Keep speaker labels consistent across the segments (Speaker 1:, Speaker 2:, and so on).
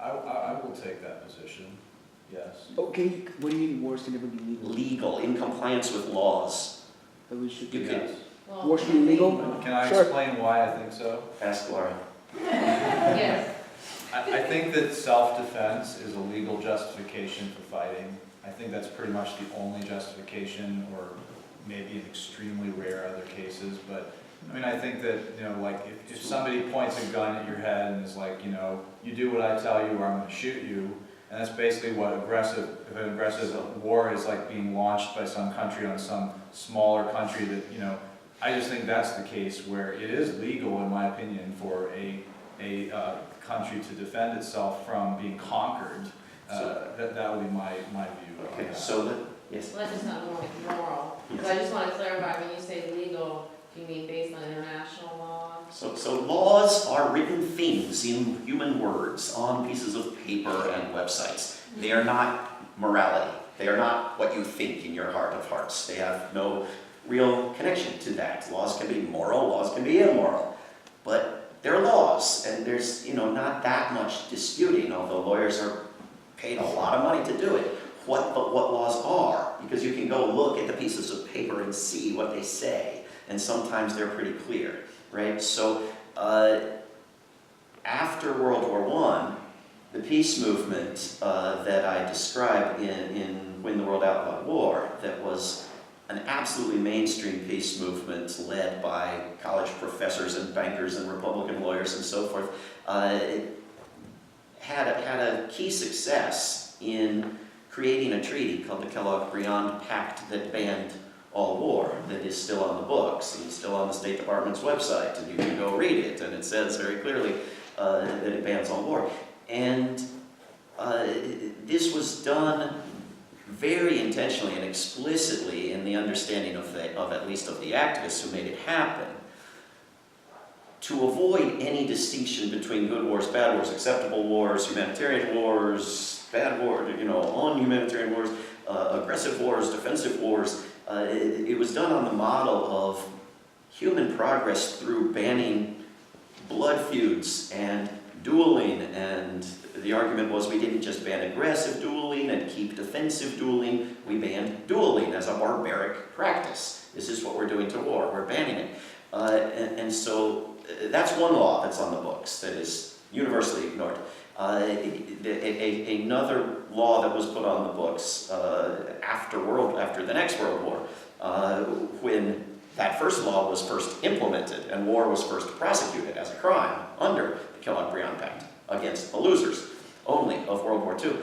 Speaker 1: I will take that position, yes.
Speaker 2: Okay, what do you mean wars can never be legal?
Speaker 3: Legal, in compliance with laws.
Speaker 2: That we should
Speaker 3: You
Speaker 2: do.
Speaker 3: could
Speaker 1: Yes.
Speaker 2: Wars should be legal?
Speaker 1: Can I
Speaker 2: Sure.
Speaker 1: explain why I think so?
Speaker 3: ask Laura.
Speaker 4: Yes.
Speaker 1: I think that self-defense is a legal justification for fighting. I think that's pretty much the only justification, or maybe in extremely rare other cases, but I mean, I think that, you know, like, if somebody points a gun at your head and is like, you know, you do what I tell you or I'm gonna shoot you, and that's basically what if an aggressive war is like being launched by some country on some smaller country that, you know, I just think that's the case where it is legal, in my opinion, for a country to defend itself from being conquered. That would be my view.
Speaker 3: Okay,
Speaker 1: on that.
Speaker 3: so yes.
Speaker 4: Well, that's just not moral.
Speaker 3: Yes.
Speaker 4: So I just want to clarify, when you say legal, do you mean based on international law?
Speaker 3: So laws are written things in human words on pieces of paper and websites. They are not morality. They are not what you think in your heart of hearts. They have no real connection to that. Laws can be moral, laws can be immoral, but they're laws, and there's, you know, not that much disputing, although lawyers are paid a lot of money to do it, what laws are, because you can go look at the pieces of paper and see what they say, and sometimes they're pretty clear, right? So after World War I, the peace movement that I described in Win the World Outlawed War, that was an absolutely mainstream peace movement led by college professors and bankers and Republican lawyers and so forth, had a key success in creating a treaty called the Kellogg-Briand Pact that banned all war, that is still on the books and still on the State Department's website, and you can go read it, and it says very clearly that it bans all war. And this was done very intentionally and explicitly in the understanding of at least of the activists who made it happen, to avoid any distinction between good wars, bad wars, acceptable wars, humanitarian wars, bad wars, you know, non-humanitarian wars, aggressive wars, defensive wars. It was done on the model of human progress through banning blood feuds and dueling, and the argument was we didn't just ban aggressive dueling and keep defensive dueling, we banned dueling as a barbaric practice. This is what we're doing to war, we're banning it. And so that's one law that's on the books that is universally ignored. Another law that was put on the books after the next World War, when that first law was first implemented and war was first prosecuted as a crime under the Kellogg-Briand Pact against the losers only of World War II,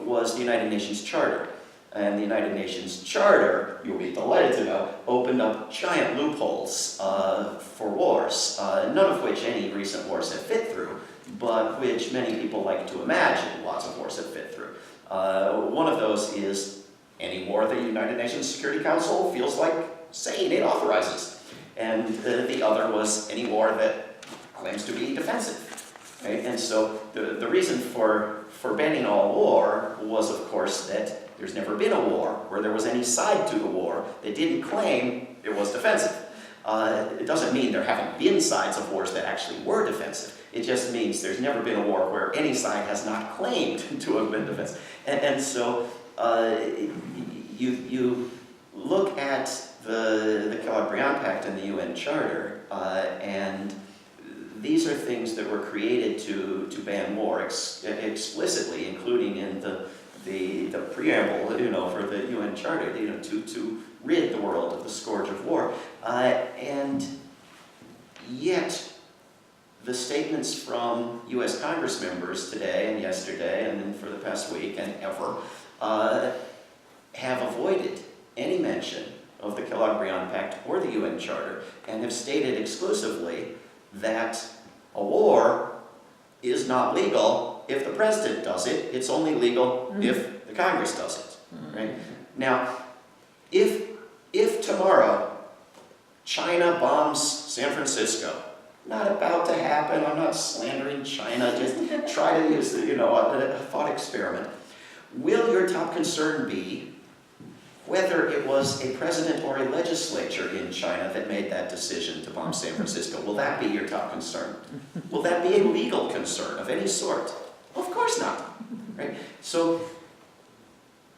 Speaker 3: was the United Nations Charter. And the United Nations Charter, you'll be delighted to know, opened up giant loopholes for wars, none of which any recent wars have fit through, but which many people like to imagine lots of wars have fit through. One of those is any war the United Nations Security Council feels like saying it authorizes. And the other was any war that claims to be defensive. Right? And so the reason for banning all war was, of course, that there's never been a war where there was any side to the war that didn't claim it was defensive. It doesn't mean there haven't been sides of wars that actually were defensive. It just means there's never been a war where any side has not claimed to have been defensive. And so you look at the Kellogg-Briand Pact and the UN Charter, and these are things that were created to ban war explicitly, including in the preamble, you know, for the UN Charter, you know, to rid the world of the scourge of war. And yet, the statements from U.S. Congress members today and yesterday and then for the past week and ever have avoided any mention of the Kellogg-Briand Pact or the UN Charter, and have stated exclusively that a war is not legal if the president does it. It's only legal if the Congress does it. Right? Now, if tomorrow China bombs San Francisco, not about to happen, I'm not slandering China, just try to use a thought experiment. Will your top concern be whether it was a president or a legislature in China that made that decision to bomb San Francisco? Will that be your top concern? Will that be a legal concern of any sort? Of course not, right? So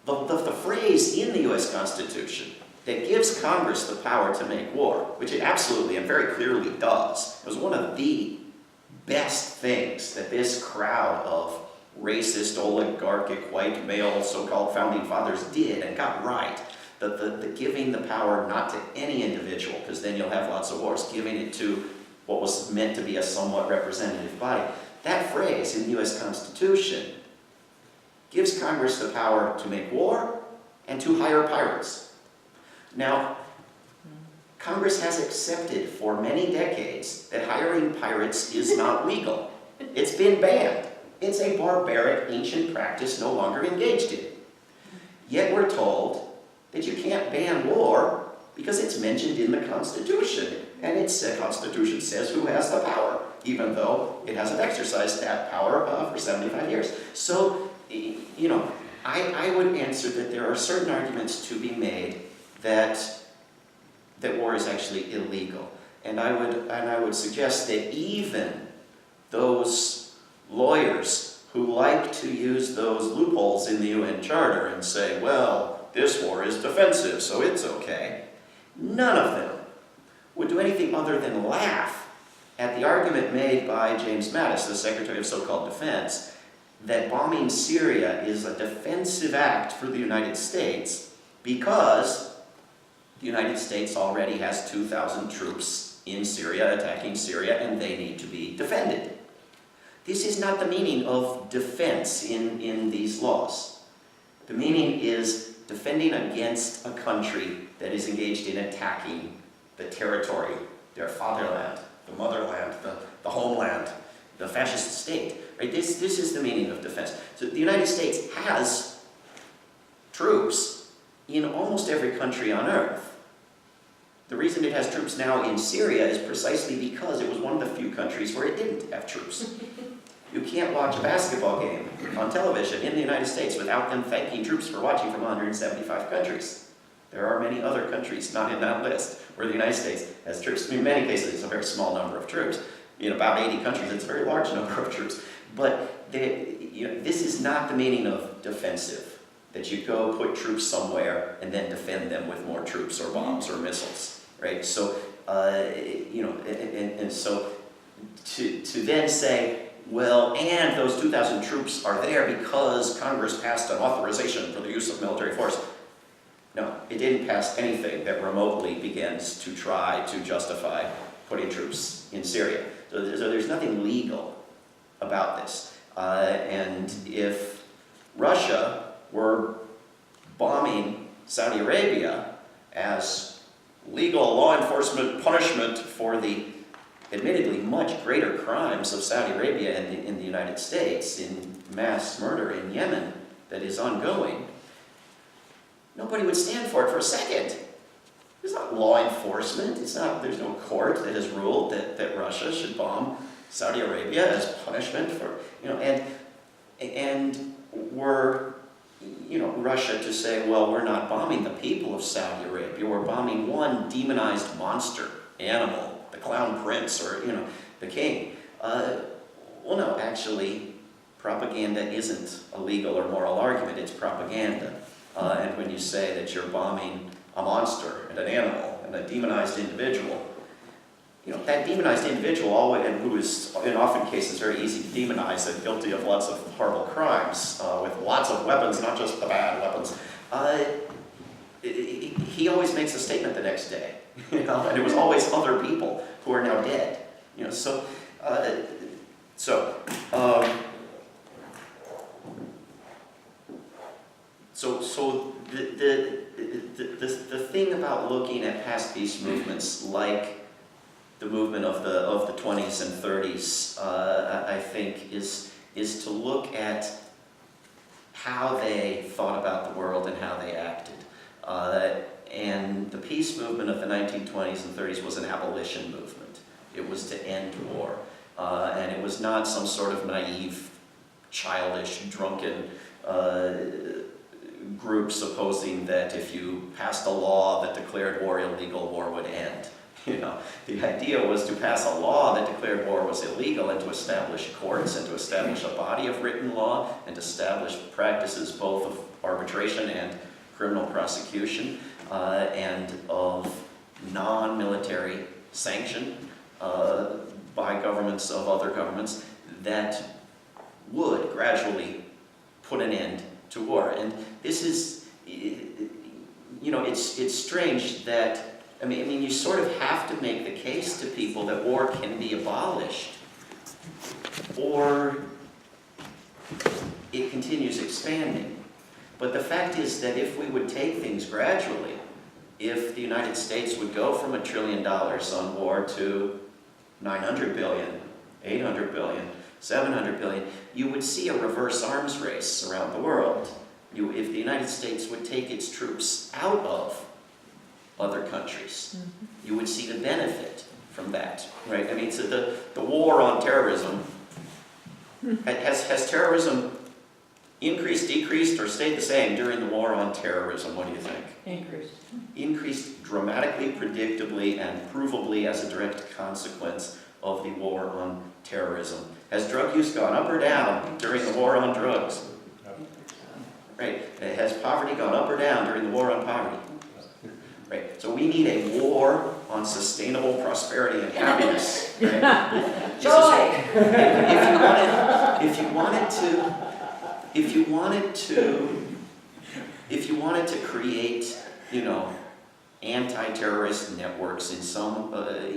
Speaker 3: the phrase in the US Constitution that gives Congress the power to make war, which it absolutely and very clearly does, was one of the best things that this crowd of racist, oligarchic, white, male, so-called founding fathers did and got right. The giving the power not to any individual, because then you'll have lots of wars, giving it to what was meant to be a somewhat representative body. That phrase in the US Constitution gives Congress the power to make war and to hire pirates. Now, Congress has accepted for many decades that hiring pirates is not legal. It's been banned. It's a barbaric, ancient practice no longer engaged in. Yet we're told that you can't ban war because it's mentioned in the Constitution. And the Constitution says who has the power, even though it hasn't exercised that power for 75 years. So, you know, I would answer that there are certain arguments to be made that war is actually illegal. And I would suggest that even those lawyers who like to use those loopholes in the UN Charter and say, well, this war is defensive, so it's okay, none of them would do anything other than laugh at the argument made by James Mattis, the Secretary of so-called Defense, that bombing Syria is a defensive act for the United States because the United States already has 2,000 troops in Syria attacking Syria, and they need to be defended. This is not the meaning of defense in these laws. The meaning is defending against a country that is engaged in attacking the territory, their fatherland, the motherland, the homeland, the fascist state. Right? This is the meaning of defense. So the United States has troops in almost every country on earth. The reason it has troops now in Syria is precisely because it was one of the few countries where it didn't have troops. You can't watch a basketball game on television in the United States without them thanking troops for watching from 175 countries. There are many other countries not in that list where the United States has troops. In many cases, it's a very small number of troops. In about 80 countries, it's a very large number of troops. But this is not the meaning of defensive, that you go put troops somewhere and then defend them with more troops or bombs or missiles, right? So, and so to then say, well, and those 2,000 troops are there because Congress passed an authorization for the use of military force. No, it didn't pass anything that remotely begins to try to justify putting troops in Syria. So there's nothing legal about this. And if Russia were bombing Saudi Arabia as legal law enforcement punishment for the admittedly much greater crimes of Saudi Arabia and in the United States, in mass murder in Yemen that is ongoing, nobody would stand for it for a second. It's not law enforcement. There's no court that has ruled that Russia should bomb Saudi Arabia as punishment for, and were, Russia to say, well, we're not bombing the people of Saudi Arabia. We're bombing one demonized monster, animal, the clown prince, or, the king. Well, no, actually, propaganda isn't a legal or moral argument. It's propaganda. And when you say that you're bombing a monster and an animal and a demonized individual, that demonized individual, and who is in often cases very easy to demonize and guilty of lots of horrible crimes with lots of weapons, not just the bad weapons, he always makes a statement the next day, and it was always other people who are now dead, So the thing about looking at past peace movements, like the movement of the 20s and 30s, I think, is to look at how they thought about the world and how they acted. And the peace movement of the 1920s and 30s was an abolition movement. It was to end war. And it was not some sort of naive, childish, drunken group supposing that if you passed a law that declared war illegal, war would end. You know, the idea was to pass a law that declared war was illegal and to establish courts and to establish a body of written law and to establish practices both of arbitration and criminal prosecution and of non-military sanction by governments of other governments that would gradually put an end to war. And this is, you know, it's strange that, I mean, you sort of have to make the case to people that war can be abolished, or it continues expanding. But the fact is that if we would take things gradually, if the United States would go from $1 trillion on war to 900 billion, 800 billion, 700 billion, you would see a reverse arms race around the world. If the United States would take its troops out of other countries, you would see the benefit from that, right? I mean, so the war on terrorism, has terrorism increased, decreased, or stayed the same during the war on terrorism? What do you think?
Speaker 5: Increased.
Speaker 3: Increased dramatically, predictably, and provably as a direct consequence of the war on terrorism. Has drug use gone up or down during the war on drugs? Right. Has poverty gone up or down during the war on poverty? Right. So we need a war on sustainable prosperity and happiness. Right?
Speaker 5: Joy!
Speaker 3: If you wanted to create, you know, anti-terrorist networks in some,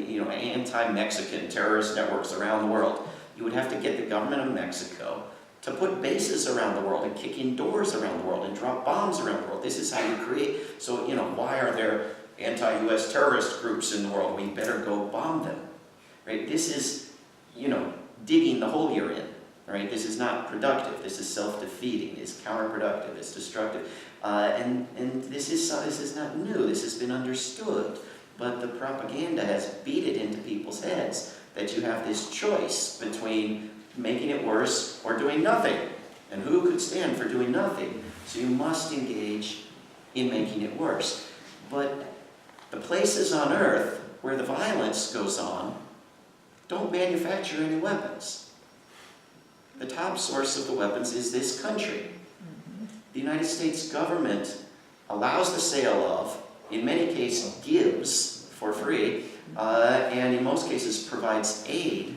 Speaker 3: you know, anti-Mexican terrorist networks around the world, you would have to get the government of Mexico to put bases around the world and kick in doors around the world and drop bombs around the world. This is how you create. So, you know, why are there anti-US terrorist groups in the world? We better go bomb them, right? This is, you know, digging the hole you're in, right? This is not productive. This is self-defeating. It's counterproductive. It's destructive. And this is not new. This has been understood. But the propaganda has beat it into people's heads that you have this choice between making it worse or doing nothing. And who could stand for doing nothing? So you must engage in making it worse. But the places on earth where the violence goes on don't manufacture any weapons. The top source of the weapons is this country. The United States government allows the sale of, in many cases gives for free, and in most cases provides aid,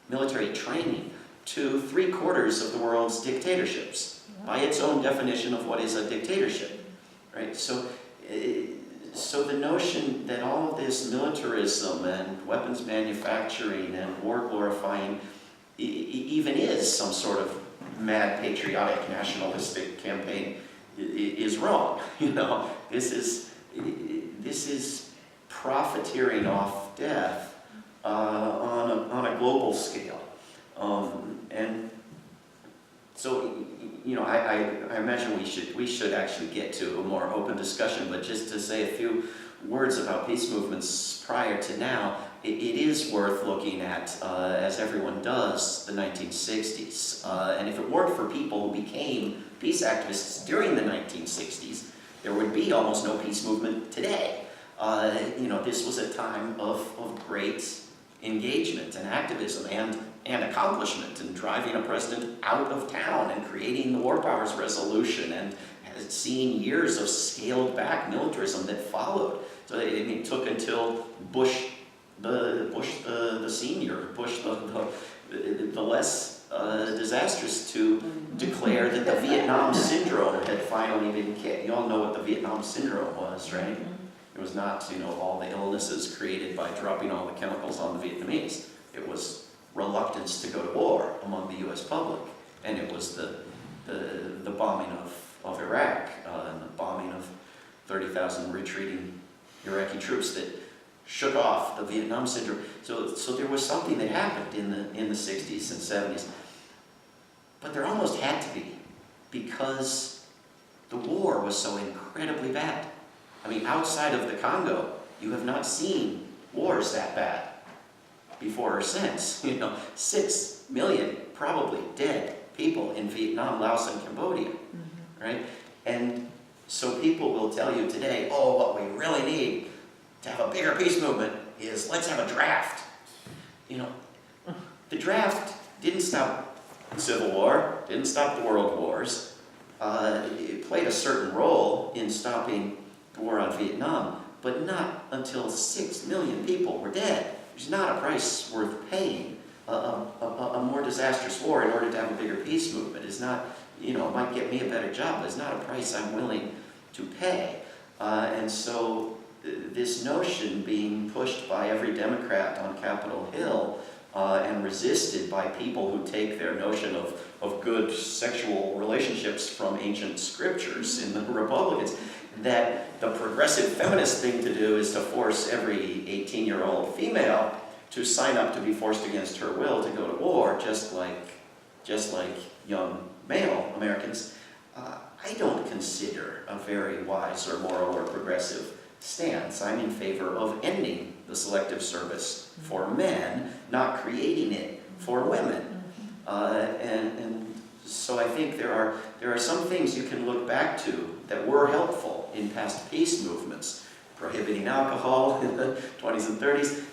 Speaker 3: military training, to 3/4 of the world's dictatorships, by its own definition of what is a dictatorship, right? So the notion that all of this militarism and weapons manufacturing and war glorifying even is some sort of mad patriotic nationalistic campaign is wrong. You know, this is profiteering off death on a global scale. And so, you know, I imagine we should actually get to a more open discussion, but just to say a few words about peace movements prior to now, it is worth looking at, as everyone does, the 1960s. And if it weren't for people who became peace activists during the 1960s, there would be almost no peace movement today. You know, this was a time of great engagement and activism and accomplishment, and driving a president out of town and creating the War Powers Resolution and seeing years of scaled back militarism that followed. So it took until Bush the senior, Bush the less disastrous, to declare that the Vietnam Syndrome had finally been kicked. You all know what the Vietnam Syndrome was, right? It was not, you know, all the illnesses created by dropping all the chemicals on the Vietnamese. It was reluctance to go to war among the U.S. public, and it was the bombing of Iraq and the bombing of 30,000 retreating Iraqi troops that shook off the Vietnam Syndrome. So there was something that happened in the 60s and 70s, but there almost had to be, because the war was so incredibly bad. I mean, outside of the Congo, you have not seen wars that bad before or since. You know, 6 million probably dead people in Vietnam, Laos, and Cambodia, right? And so people will tell you today, oh, what we really need to have a bigger peace movement is let's have a draft. You know, the draft didn't stop the Civil War, didn't stop the World Wars. It played a certain role in stopping the war on Vietnam, but not until 6 million people were dead. It's not a price worth paying. A more disastrous war in order to have a bigger peace movement is not, you know, it might get me a better job, but it's not a price I'm willing to pay. And so this notion being pushed by every Democrat on Capitol Hill and resisted by people who take their notion of good sexual relationships from ancient scriptures in the Republicans, that the progressive feminist thing to do is to force every 18-year-old female to sign up to be forced against her will to go to war, just like young male Americans, I don't consider a very wise or moral or progressive stance. I'm in favor of ending the selective service for men, not creating it for women. And so I think there are some things you can look back to that were helpful in past peace movements. Prohibiting alcohol in the 20s and 30s,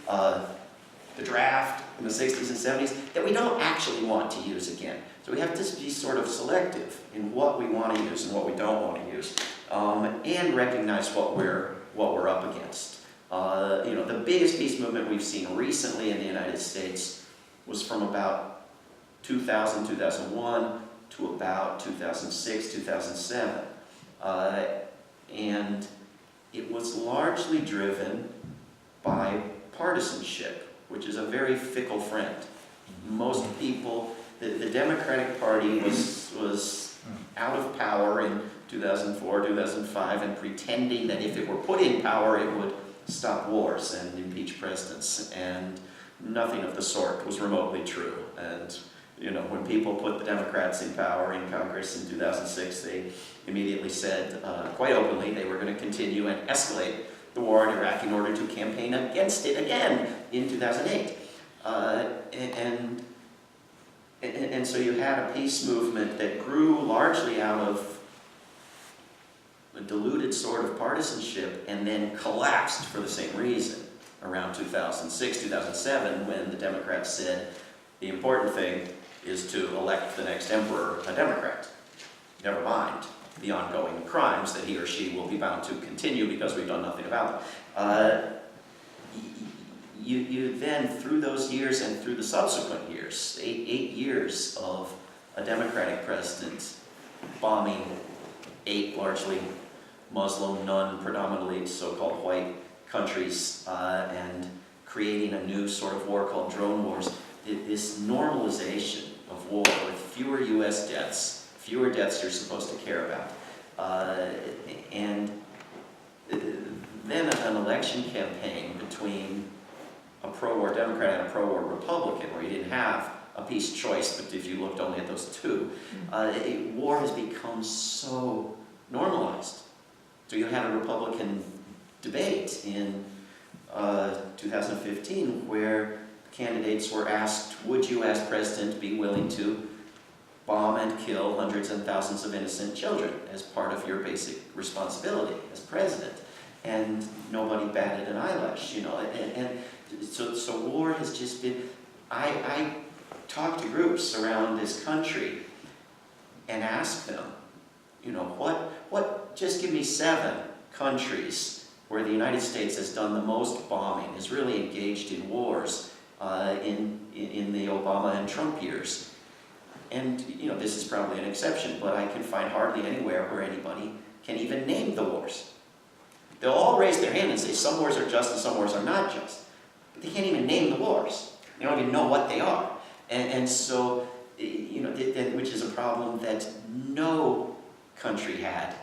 Speaker 3: the draft in the 60s and 70s, that we don't actually want to use again. So we have to be sort of selective in what we want to use and what we don't want to use, and recognize what we're up against. You know, the biggest peace movement we've seen recently in the United States was from about 2000, 2001 to about 2006, 2007. And it was largely driven by partisanship, which is a very fickle friend. Most people, the Democratic Party was out of power in 2004, 2005, and pretending that if it were put in power, it would stop wars and impeach presidents, and nothing of the sort was remotely true. And you know, when people put the Democrats in power in Congress in 2006, they immediately said, quite openly, they were going to continue and escalate the war in Iraq in order to campaign against it again in 2008. And so you had a peace movement that grew largely out of a diluted sort of partisanship and then collapsed for the same reason around 2006, 2007, when the Democrats said the important thing is to elect the next emperor a Democrat. Never mind the ongoing crimes that he or she will be bound to continue because we've done nothing about them. You then, through those years and through the subsequent years, eight years of a Democratic president bombing 8 largely Muslim, none predominantly so-called white countries, and creating a new sort of war called drone wars, this normalization of war with fewer U.S. deaths, fewer deaths you're supposed to care about, and then an election campaign between a pro-war Democrat and a pro-war Republican, where you didn't have a peace choice, but if you looked only at those two, war has become so normalized. So you had a Republican debate in 2015 where candidates were asked, would you as president be willing to bomb and kill hundreds and thousands of innocent children as part of your basic responsibility as president? And nobody batted an eyelash, you know. And so war has just been, I talk to groups around this country and ask them, you know, just give me 7 countries where the United States has done the most bombing, is really engaged in wars in the Obama and Trump years. And, you know, this is probably an exception, but I can find hardly anywhere where anybody can even name the wars. They'll all raise their hand and say some wars are just and some wars are not just. But they can't even name the wars. They don't even know what they are. And so, you know, which is a problem that no country had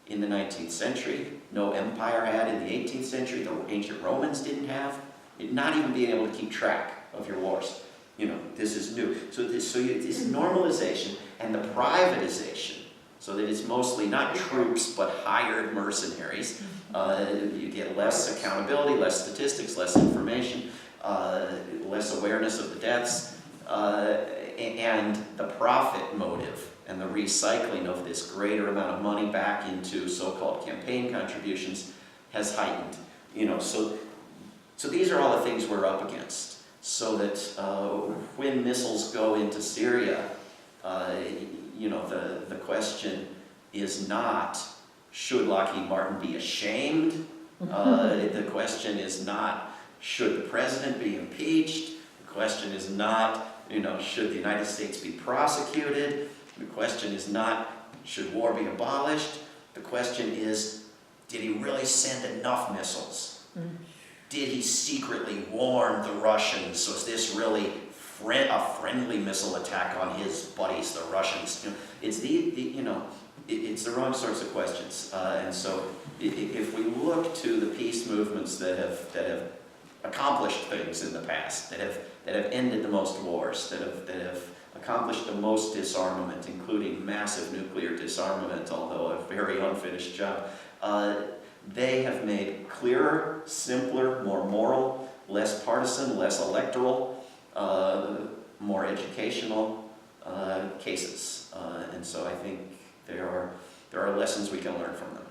Speaker 3: in the 19th century, no empire had in the 18th century, the ancient Romans didn't have, not even being able to keep track of your wars. You know, this is new. So this normalization and the privatization, so that it's mostly not troops but hired mercenaries. You get less accountability, less statistics, less information, less awareness of the deaths, and the profit motive and the recycling of this greater amount of money back into so-called campaign contributions has heightened. You know, so So these are all the things we're up against, so that when missiles go into Syria, the question is not, should Lockheed Martin be ashamed? The question is not, should the president be impeached? The question is not, should the United States be prosecuted? The question is not, should war be abolished? The question is, did he really send enough missiles? Did he secretly warn the Russians? Was this really a friendly missile attack on his buddies, the Russians? It's it's the wrong sorts of questions. And so, if we look to the peace movements that have accomplished things in the past, that have ended the most wars, that have accomplished the most disarmament, including massive nuclear disarmament, although a very unfinished job, they have made clearer, simpler, more moral, less partisan, less electoral, more educational cases. And so I think there are lessons we can learn from them.